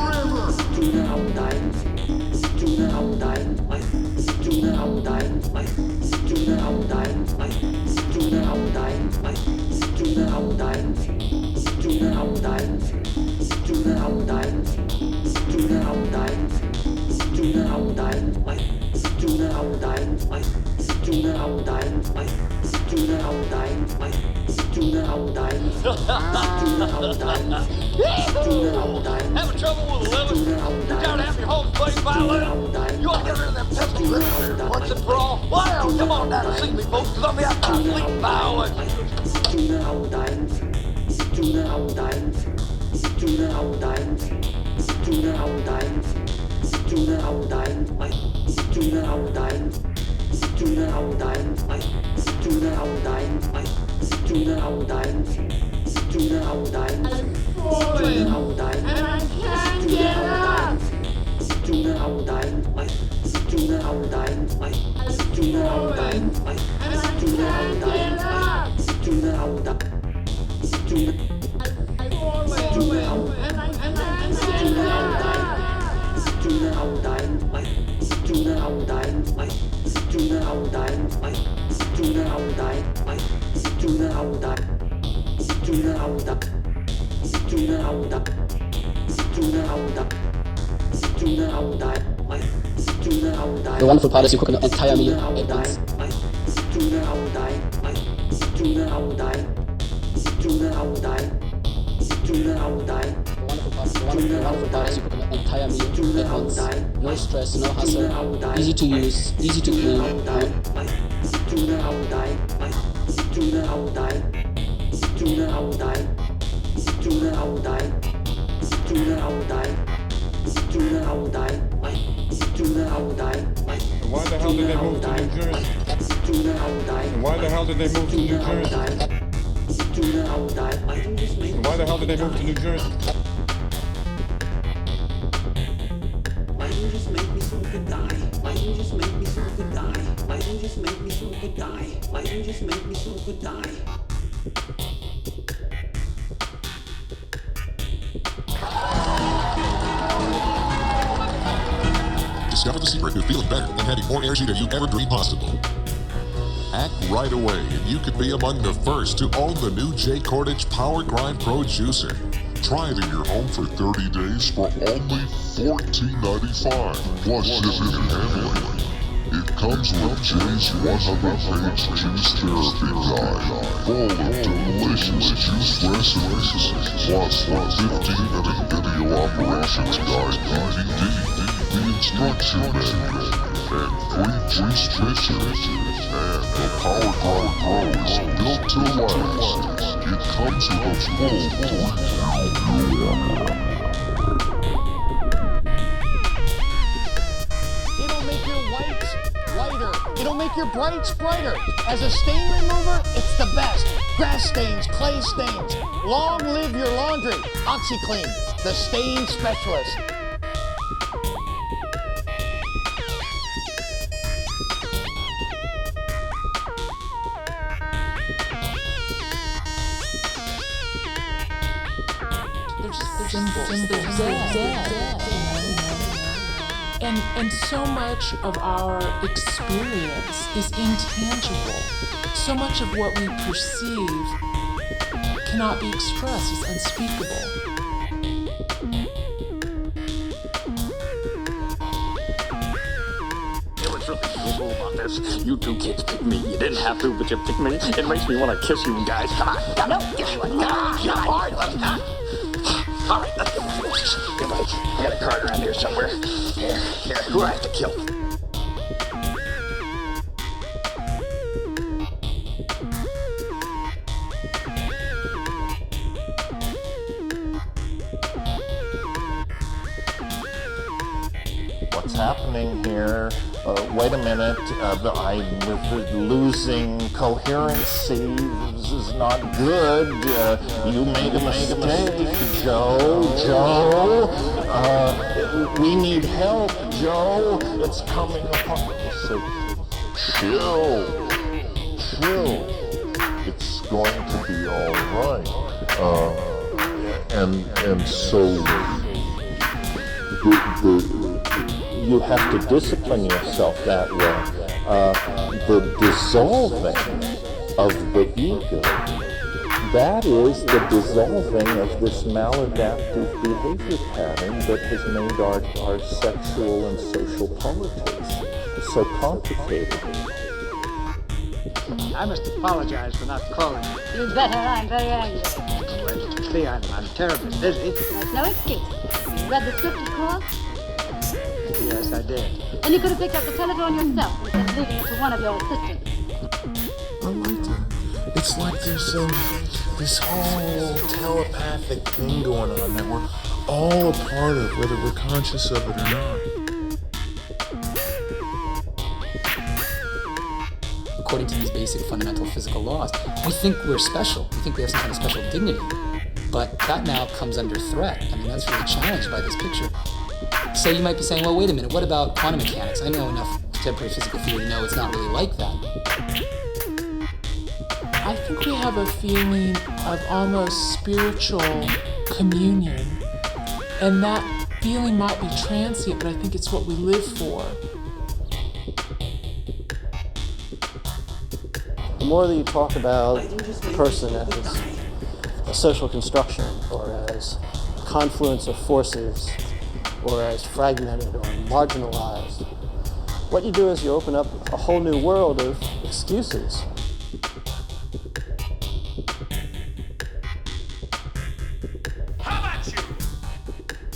S5: Having trouble with a living? You gotta have your home playing violin? You ought to get rid of them pesky lips once and for all. Well, come on down and see me, folks, because I'll be out there playing violin.
S2: The wonderful part is you cook an entire meal at once. The wonderful part is you cook an entire meal at once. No stress, no hassle. Easy to use, easy to clean.
S4: Why the hell did they move to New Jersey? Why the hell did they move to New Jersey? Why the hell did they move to New Jersey?
S5: Why you just make me so could die? Why you just make me so could die? Why you just make me so could die? Why you just make me so could die?
S7: Discover the secret to feeling better and having more energy than you ever dreamed possible. Act right away, and you could be among the first to own the new J. Cordage Power Grind Pro Juicer. Try it in your home for 30 days for only $14.95, plus shipping and handling. It comes with Jay's 100-page juice therapy guide, full of delicious juice recipes, plus a 15-minute video operations guide, DVD, the instruction manual, and free juice mixers. And the Power Grind Pro is built to last. It comes with a full 3-year
S3: It'll make your whites whiter. It'll make your brights brighter. As a stain remover, it's the best. Grass stains, clay stains. Long live your laundry. OxyClean, the stain specialist.
S15: And so much of our experience is intangible. So much of what we perceive cannot be expressed, it's unspeakable.
S5: What's really cool about this? You two kids picked me. You didn't have to, but you picked me. It makes me want to kiss you guys. Come on. Nope. Give me one. Come on. All right, let's go. All right, let's go. Good night. I got a card around here somewhere. Here. Who do I have to kill?
S17: What's happening here? Wait a minute, I'm losing coherency. This is not good. You made a mistake, Joe. We need help, Joe. It's coming apart. So chill. It's going to be all right. And so you have to discipline yourself that way. The dissolving of the ego, that is the dissolving of this maladaptive behavior pattern that has made our sexual and social politics so complicated.
S18: I must apologize for not calling you.
S20: You better, I'm very angry.
S18: Well, you can see I'm terribly busy.
S20: That's no excuse. You read the script, of course?
S18: Yes, I did.
S20: And you could have picked up the telephone yourself instead of leaving it to one of your assistants.
S17: I like that. It's like there's this whole telepathic thing going on that we're all a part of, whether we're conscious of it or not.
S2: According to these basic fundamental physical laws, we think we're special. We think we have some kind of special dignity. But that now comes under threat. I mean, that's really challenged by this picture. So you might be saying, well, wait a minute, what about quantum mechanics? I know enough contemporary physical theory to know it's not really like that.
S15: I think we have a feeling of almost spiritual communion, and that feeling might be transient, but I think it's what we live for.
S26: The more that you talk about a person as a social construction, or as a confluence of forces, or as fragmented or marginalized, what you do is you open up a whole new world of excuses.
S5: How about you?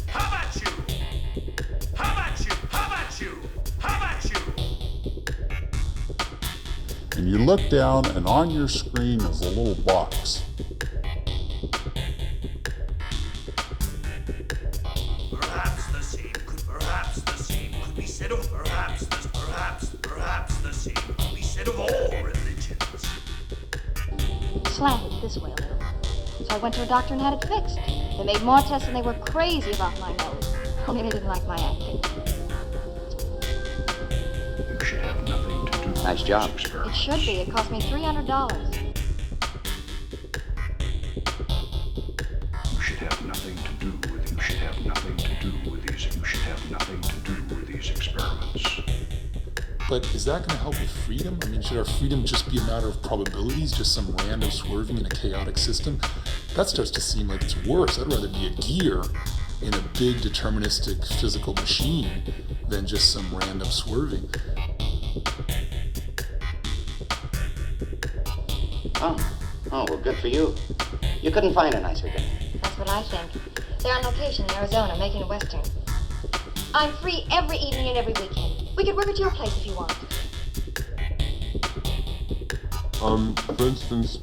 S5: How about you? How about you? How about you? How about you?
S4: And you look down, and on your screen is a little box.
S5: Perhaps the same could be said of perhaps the same could be said of all religions.
S20: Slanted this way a little. So I went to a doctor and had it fixed. They made more tests and they were crazy about my nose. Only they didn't like my acting.
S5: You should have nothing to do.
S1: Nice job.
S20: It should be. It cost me $300.
S7: But is that going to help with freedom? I mean, should our freedom just be a matter of probabilities, just some random swerving in a chaotic system? That starts to seem like it's worse. I'd rather be a gear in a big deterministic physical machine than just some random swerving.
S12: Oh, well, good for you. You couldn't find a nicer day.
S20: That's what I think. They're on location in Arizona, making a Western. I'm free every evening and every weekend. We could work at your place if you want.
S16: For instance,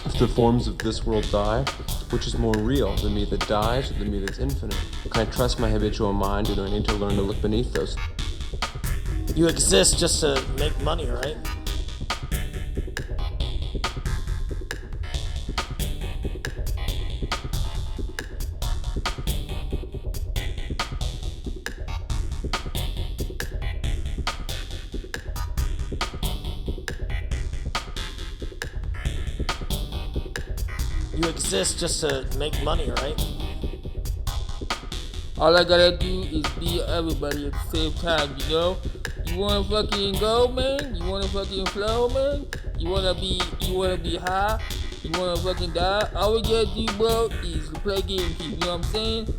S16: if the forms of this world die, which is more real, the me that dies or the me that's infinite? Can I trust my habitual mind, or do I need to learn to look beneath those?
S26: You exist just to make money, right? You exist just to make money, right?
S21: All I gotta do is be everybody at the same time, you know? You wanna fucking go, man? You wanna fucking flow, man? You wanna be high? You wanna fucking die? All we gotta do, bro, is play games, you know what I'm saying?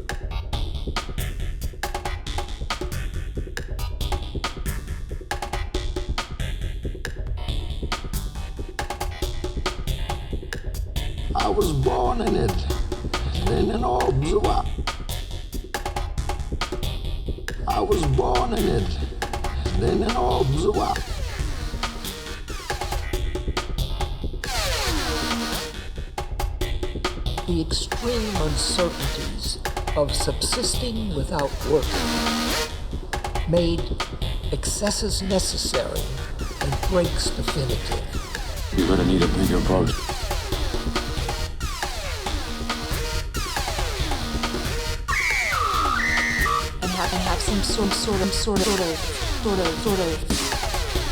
S5: I was born in it, and then it all blew up. I was born in it, and then it all blew up.
S22: The extreme uncertainties of subsisting without working made excesses necessary and breaks definitive.
S9: You're gonna need a bigger boat.
S15: And have some sort of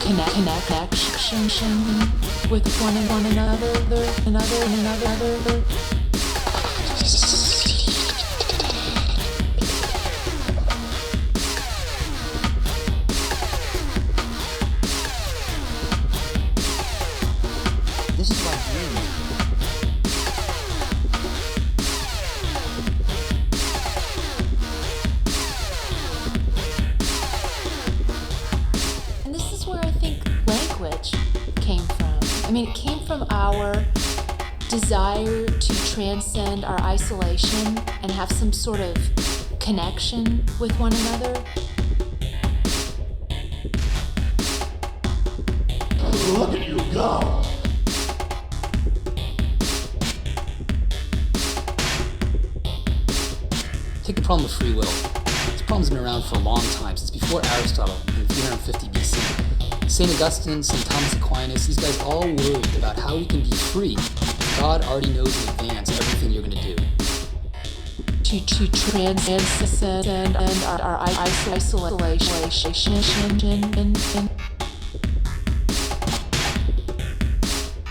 S15: connection with one another.
S1: This is my dream.
S15: And this is where I think language came from. I mean, it came from our desire to transcend our isolation and have some sort of connection with one another.
S5: Look at you go!
S2: Take the problem of free will. This problem's been around for a long time, since before Aristotle in 350 BC. St. Augustine, St. Thomas Aquinas, these guys all worried about how we can be free. God already knows in advance everything you're going to do.
S15: To transcend our isolation.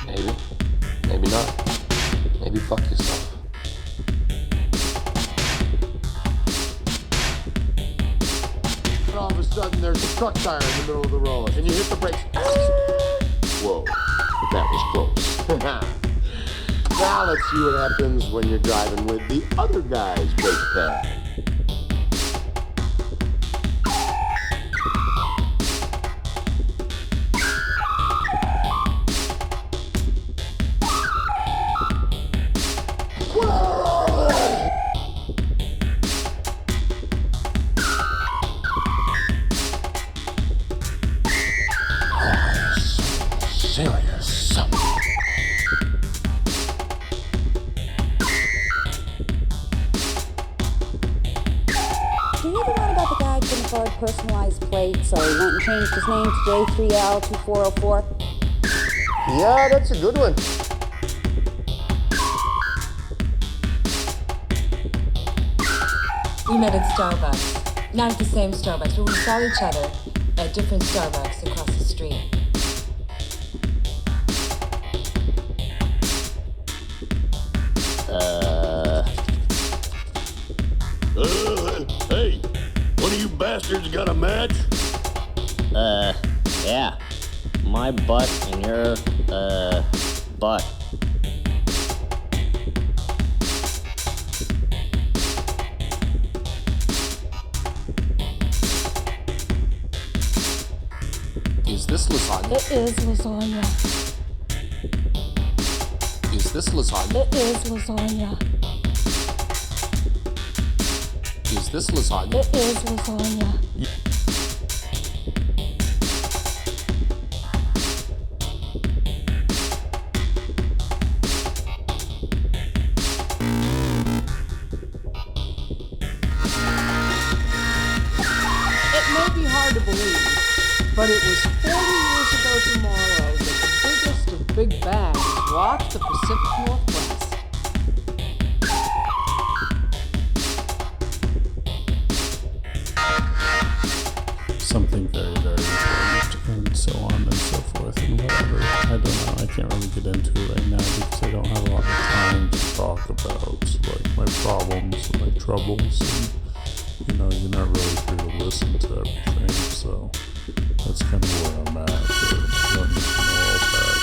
S16: Maybe. Maybe not. Maybe fuck yourself.
S9: And all of a sudden, there's a truck tire in the middle of the road, and you hit the brakes. Whoa, that was close. Now let's see what happens when you're driving with the other guy's brake pad.
S5: Serious.
S23: Do you ever know about the guy who couldn't afford personalized plates, so he went and changed his name to J3L2404?
S9: Yeah, that's a good one.
S24: We met at Starbucks. Not at the same Starbucks, but we saw each other at different Starbucks across the street.
S5: Hey, one of you bastards got a match?
S6: Yeah. My butt and your, butt.
S2: Is this lasagna?
S10: It is lasagna.
S2: Is this lasagna?
S10: It is lasagna.
S2: Is this lasagna?
S10: It is lasagna.
S15: It may be hard to believe, but it was 40 years ago tomorrow that the biggest of big bangs rocked the Pacific Northwest.
S8: Something very, very important, and so on and so forth, and whatever. I don't know. I can't really get into it right now because I don't have a lot of time to talk about like my problems and my troubles, and you're not really free to listen to everything. So that's kind of where I'm at. But you don't need to know all that.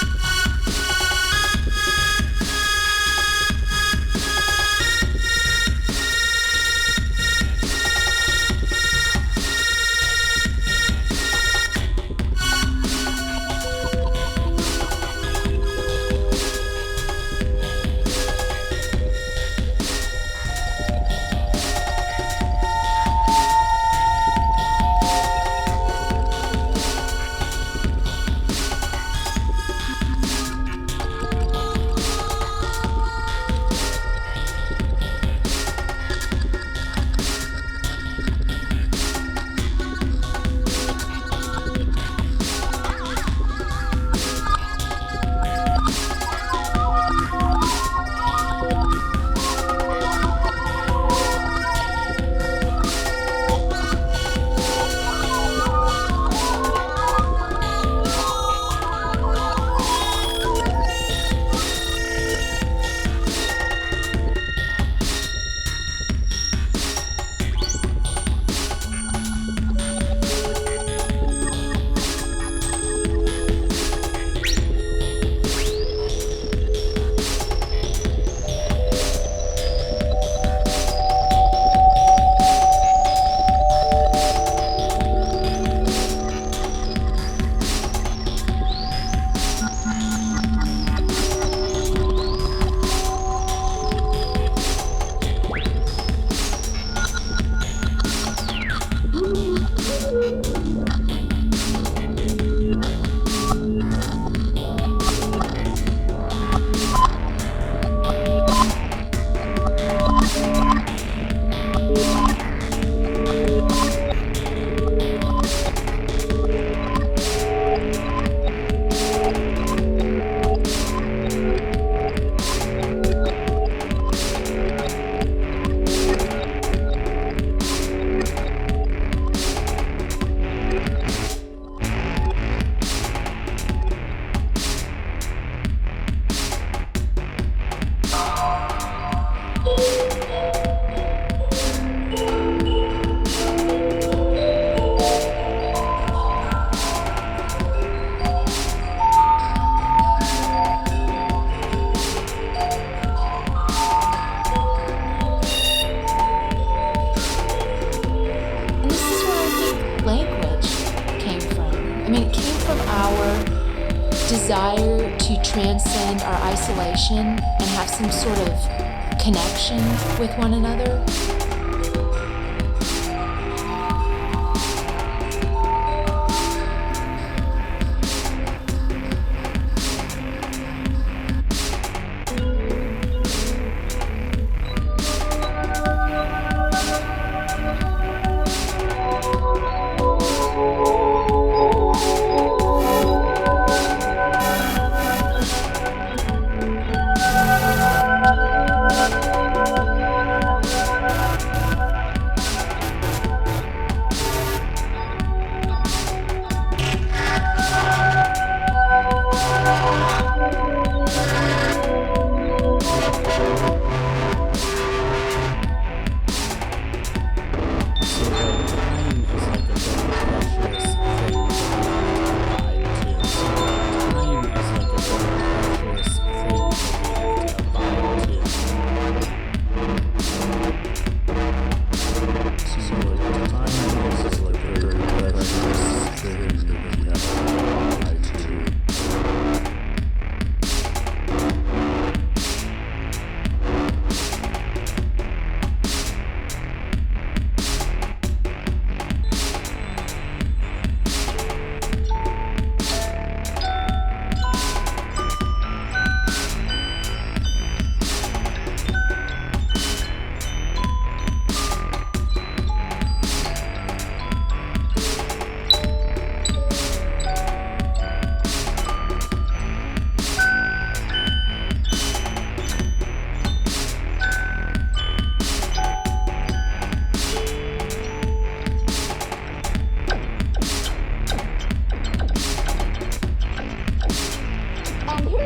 S10: desire to transcend our isolation and have some sort of connection with one another.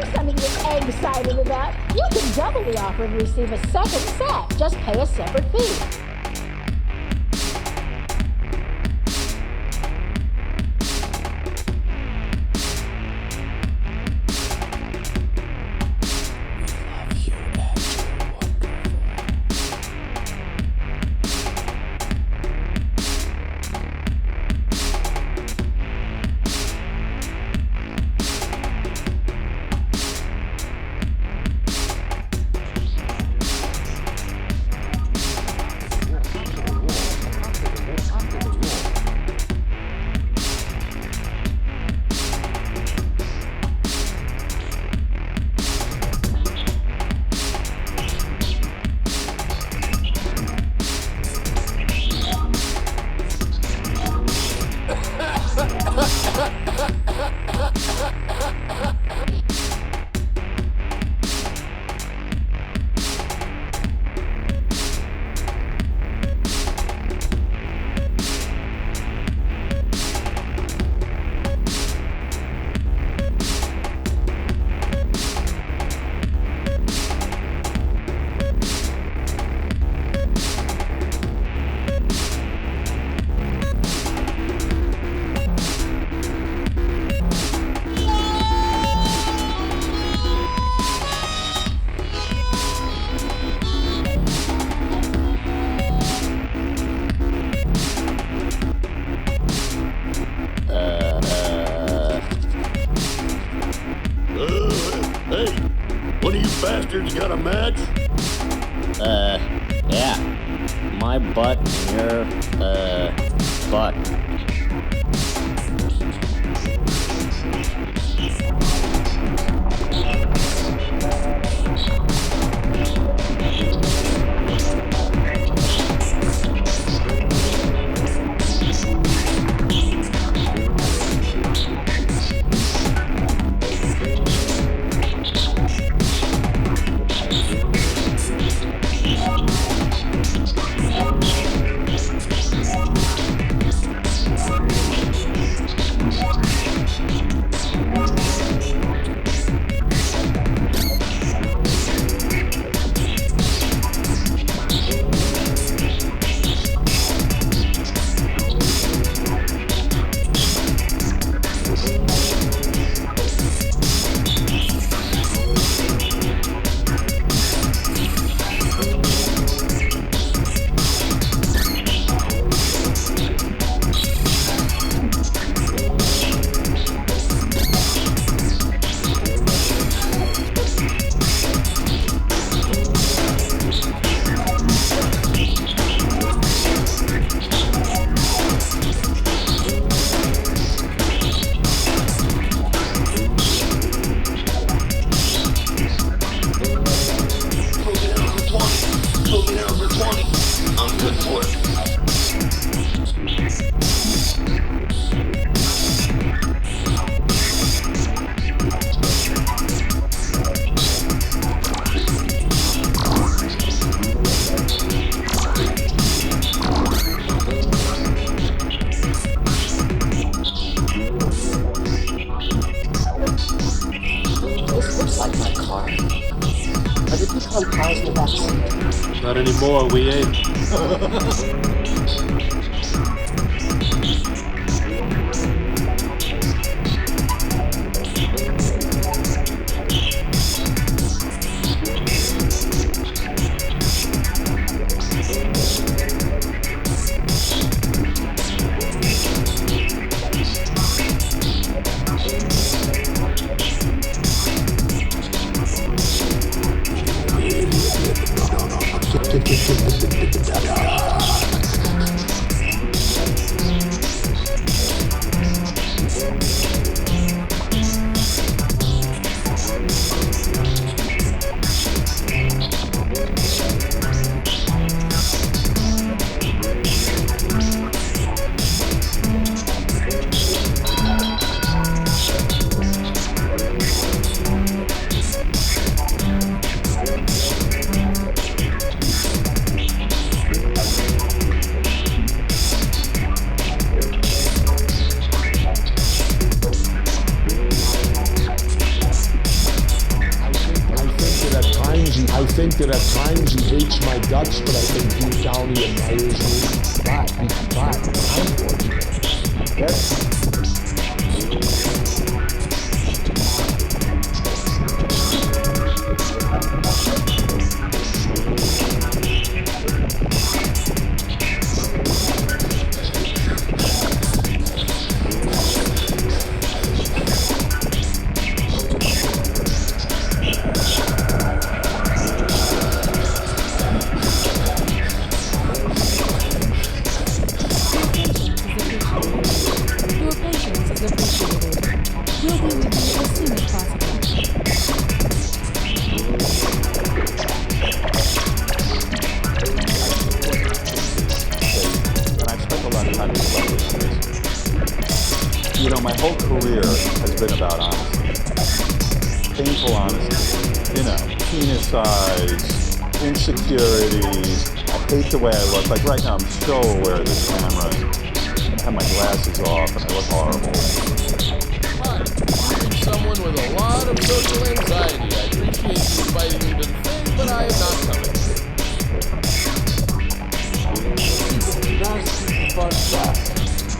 S10: Here's something to get excited about. You can double the offer and receive a second set. Just pay a separate fee.
S17: Got a match?
S6: Yeah. My butt and your, butt.
S16: Not anymore, we ain't.
S3: I think that at times he hates my guts, but I think deep down he admires me. But I'm fortunate. That's
S11: You know, my whole career has been about honesty. Painful honesty. You know, penis size, insecurities. I hate the way I look. Like right now, I'm so aware of this camera. I have my glasses off and I look horrible.
S21: Hi, I'm someone with a lot of social anxiety. I appreciate you inviting me to the thing, but I am not coming.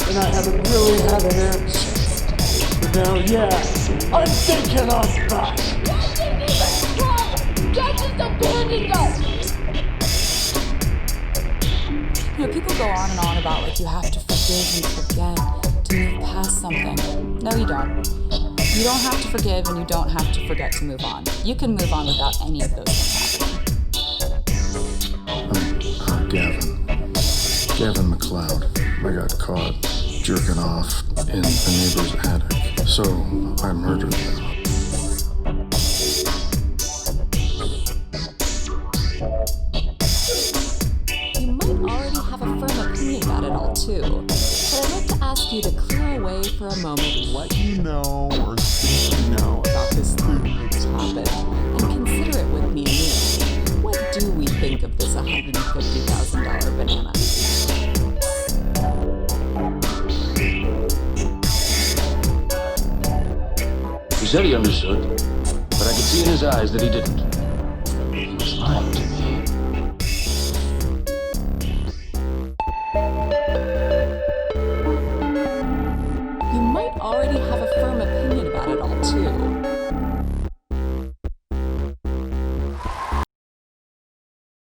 S3: And I haven't really had an answer. But now, yeah, I'm thinking of that.
S10: Judges abandoned us!
S24: You know, people go on and on about like you have to forgive and forget to move past something. No, you don't. You don't have to forgive and you don't have to forget to move on. You can move on without any of those things happening.
S13: Gavin McLeod. I got caught jerking off in the neighbor's attic, so I murdered them.
S24: You might already have a firm opinion about it all too, but I'd like to ask you to clear away for a moment what you know or think you know about this thing that's happened, and consider it with me and you. What do we think of this $150,000 banana?
S14: He said he understood, but I could see in his eyes that he didn't.